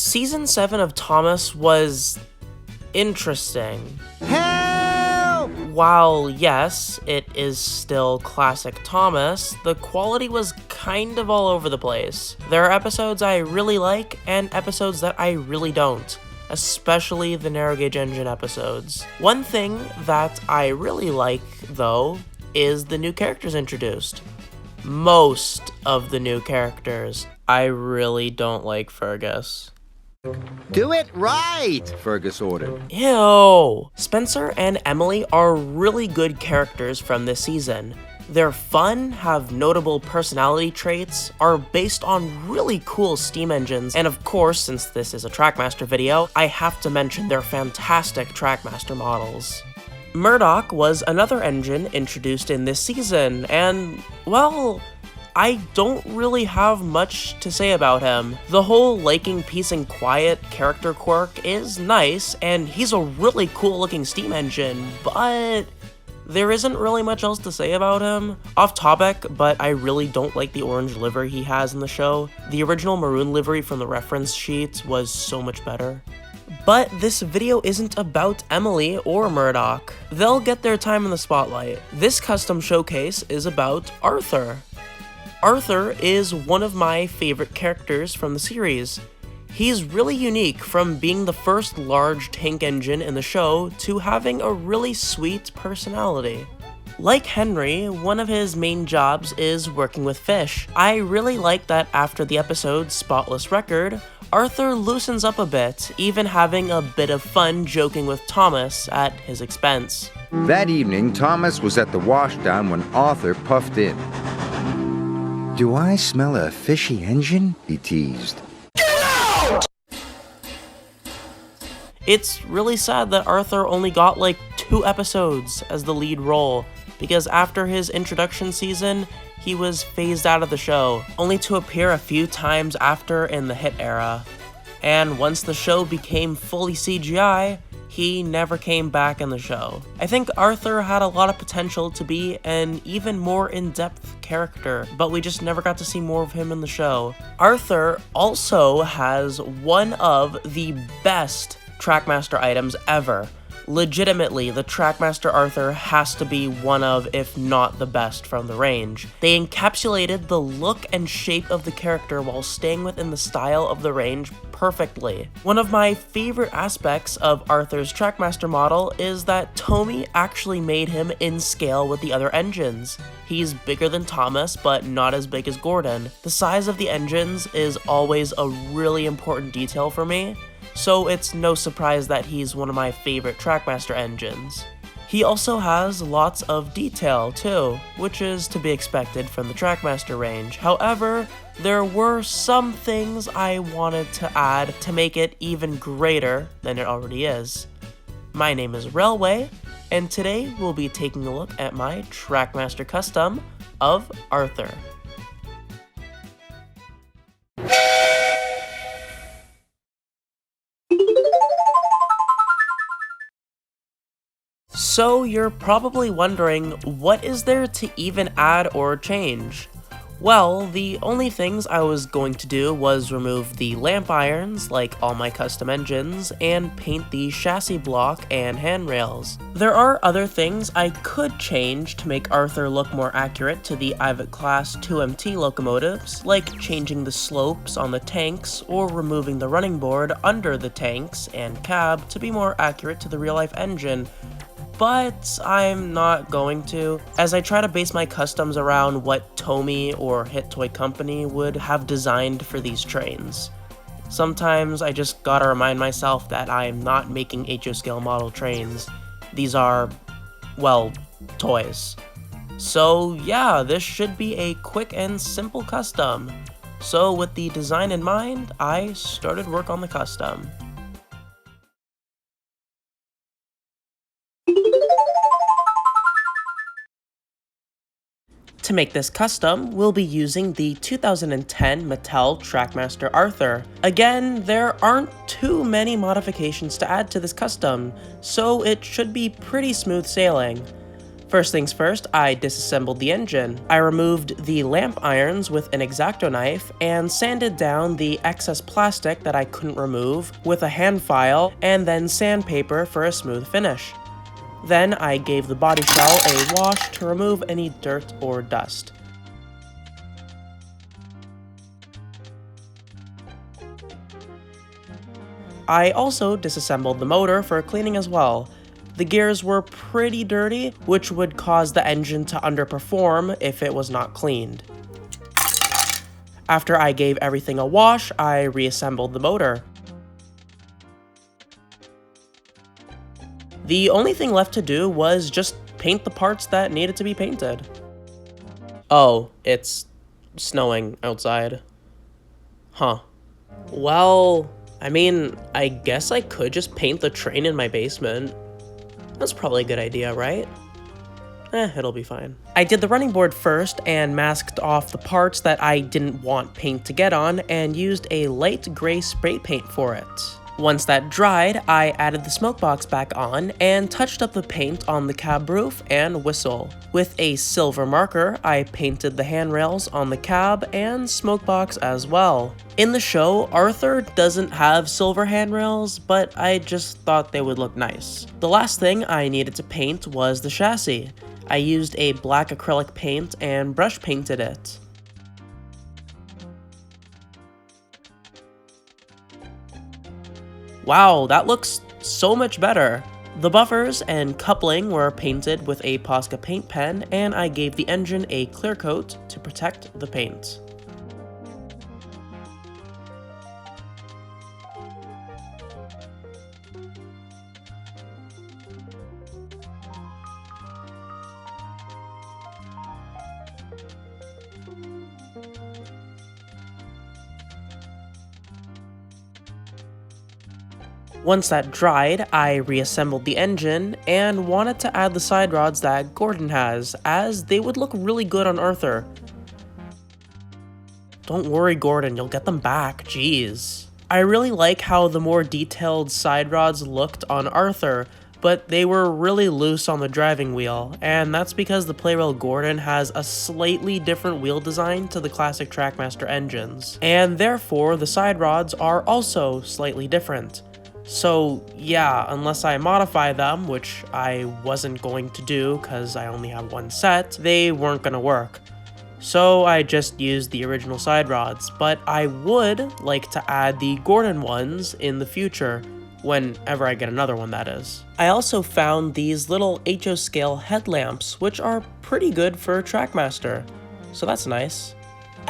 Season 7 of Thomas was interesting. Help! While yes, it is still classic Thomas, the quality was kind of all over the place. There are episodes I really like and episodes that I really don't, especially the narrow gauge engine episodes. One thing that I really like, though, is the new characters introduced. Most of the new characters. I really don't like Fergus. Do it right, Fergus ordered. Ew! Spencer and Emily are really good characters from this season. They're fun, have notable personality traits, are based on really cool steam engines, and of course, since this is a Trackmaster video, I have to mention their fantastic Trackmaster models. Murdoch was another engine introduced in this season, and, well, I don't really have much to say about him. The whole liking peace and quiet character quirk is nice, and he's a really cool looking steam engine, but there isn't really much else to say about him. Off topic, but I really don't like the orange livery he has in the show. The original maroon livery from the reference sheet was so much better. But this video isn't about Emily or Murdoch. They'll get their time in the spotlight. This custom showcase is about Arthur. Arthur is one of my favorite characters from the series. He's really unique, from being the first large tank engine in the show to having a really sweet personality. Like Henry, one of his main jobs is working with fish. I really like that after the episode Spotless Record, Arthur loosens up a bit, even having a bit of fun joking with Thomas at his expense. That evening, Thomas was at the washdown when Arthur puffed in. Do I smell a fishy engine? He teased. It's really sad that Arthur only got like 2 episodes as the lead role, because after his introduction season, he was phased out of the show, only to appear a few times after in the hit era. And once the show became fully CGI, he never came back in the show. I think Arthur had a lot of potential to be an even more in-depth character, but we just never got to see more of him in the show. Arthur also has one of the best Trackmaster items ever. Legitimately, the Trackmaster Arthur has to be one of, if not the best from the range. They encapsulated the look and shape of the character while staying within the style of the range perfectly. One of my favorite aspects of Arthur's Trackmaster model is that Tomy actually made him in scale with the other engines. He's bigger than Thomas, but not as big as Gordon. The size of the engines is always a really important detail for me, so it's no surprise that he's one of my favorite Trackmaster engines. He also has lots of detail too, which is to be expected from the Trackmaster range. However, there were some things I wanted to add to make it even greater than it already is. My name is Railway, and today we'll be taking a look at my Trackmaster custom of Arthur. So you're probably wondering, what is there to even add or change? Well, the only things I was going to do was remove the lamp irons, like all my custom engines, and paint the chassis block and handrails. There are other things I could change to make Arthur look more accurate to the Ivet Class 2MT locomotives, like changing the slopes on the tanks or removing the running board under the tanks and cab to be more accurate to the real-life engine. But I'm not going to, as I try to base my customs around what Tomy or Hit Toy Company would have designed for these trains. Sometimes I just gotta remind myself that I'm not making HO scale model trains. These are, well, toys. So yeah, this should be a quick and simple custom. So with the design in mind, I started work on the custom. To make this custom, we'll be using the 2010 Mattel Trackmaster Arthur. Again, there aren't too many modifications to add to this custom, so it should be pretty smooth sailing. First things first, I disassembled the engine. I removed the lamp irons with an X-Acto knife and sanded down the excess plastic that I couldn't remove with a hand file and then sandpaper for a smooth finish. Then I gave the body shell a wash to remove any dirt or dust. I also disassembled the motor for cleaning as well. The gears were pretty dirty, which would cause the engine to underperform if it was not cleaned. After I gave everything a wash, I reassembled the motor. The only thing left to do was just paint the parts that needed to be painted. Oh, it's snowing outside. Huh. Well, I mean, I guess I could just paint the train in my basement. That's probably a good idea, right? It'll be fine. I did the running board first and masked off the parts that I didn't want paint to get on and used a light gray spray paint for it. Once that dried, I added the smoke box back on and touched up the paint on the cab roof and whistle. With a silver marker, I painted the handrails on the cab and smoke box as well. In the show, Arthur doesn't have silver handrails, but I just thought they would look nice. The last thing I needed to paint was the chassis. I used a black acrylic paint and brush painted it. Wow, that looks so much better. The buffers and coupling were painted with a Posca paint pen, and I gave the engine a clear coat to protect the paint. Once that dried, I reassembled the engine and wanted to add the side rods that Gordon has, as they would look really good on Arthur. Don't worry, Gordon, you'll get them back, jeez. I really like how the more detailed side rods looked on Arthur, but they were really loose on the driving wheel, and that's because the Playrail Gordon has a slightly different wheel design to the classic Trackmaster engines, and therefore the side rods are also slightly different. So yeah, unless I modify them, which I wasn't going to do because I only have one set, they weren't gonna work. So I just used the original side rods, but I would like to add the Gordon ones in the future, whenever I get another one, that is. I also found these little HO scale headlamps, which are pretty good for Trackmaster, so that's nice.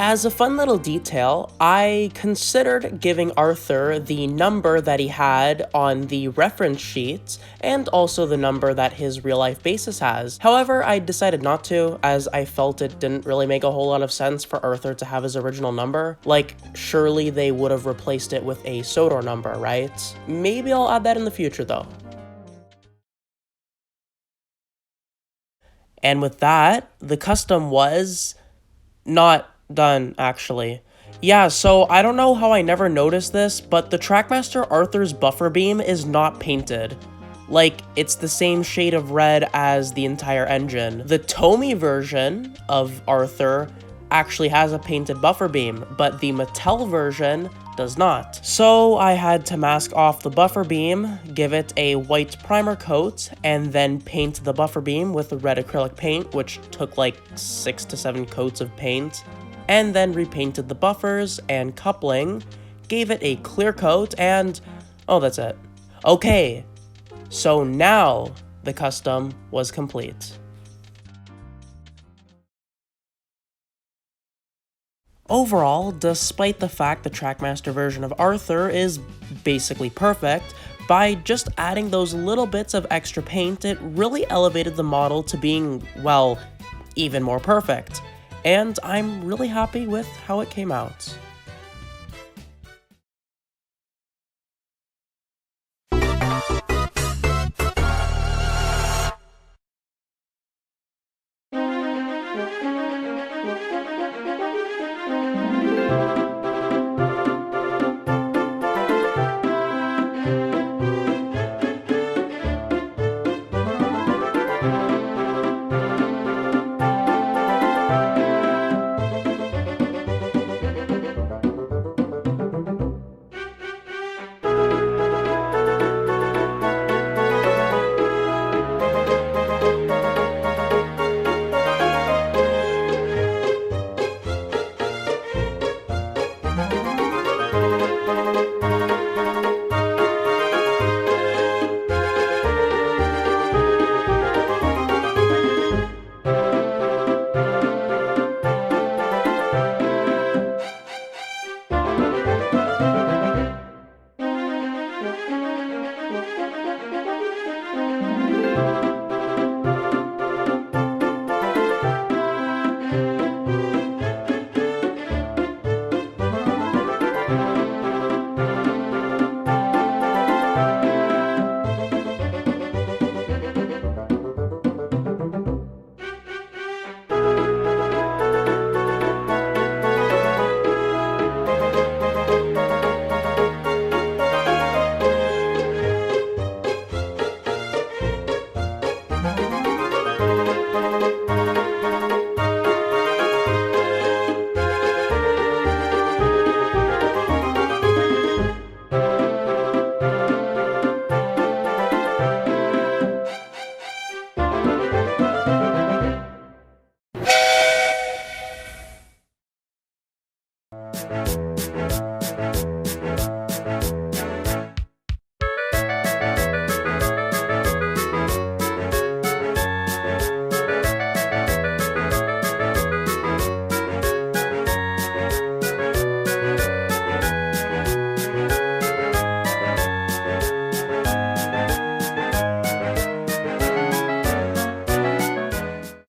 As a fun little detail, I considered giving Arthur the number that he had on the reference sheet, and also the number that his real-life basis has. However, I decided not to, as I felt it didn't really make a whole lot of sense for Arthur to have his original number. Like, surely they would have replaced it with a Sodor number, right? Maybe I'll add that in the future, though. And with that, the custom was not done, actually. Yeah, so I don't know how I never noticed this, but the Trackmaster Arthur's buffer beam is not painted. Like, it's the same shade of red as the entire engine. The Tomy version of Arthur actually has a painted buffer beam, but the Mattel version does not. So I had to mask off the buffer beam, give it a white primer coat, and then paint the buffer beam with red acrylic paint, which took like 6 to 7 coats of paint, and then repainted the buffers and coupling, gave it a clear coat, and oh, that's it. Okay, so now the custom was complete. Overall, despite the fact the Trackmaster version of Arthur is basically perfect, by just adding those little bits of extra paint, it really elevated the model to being, well, even more perfect. And I'm really happy with how it came out.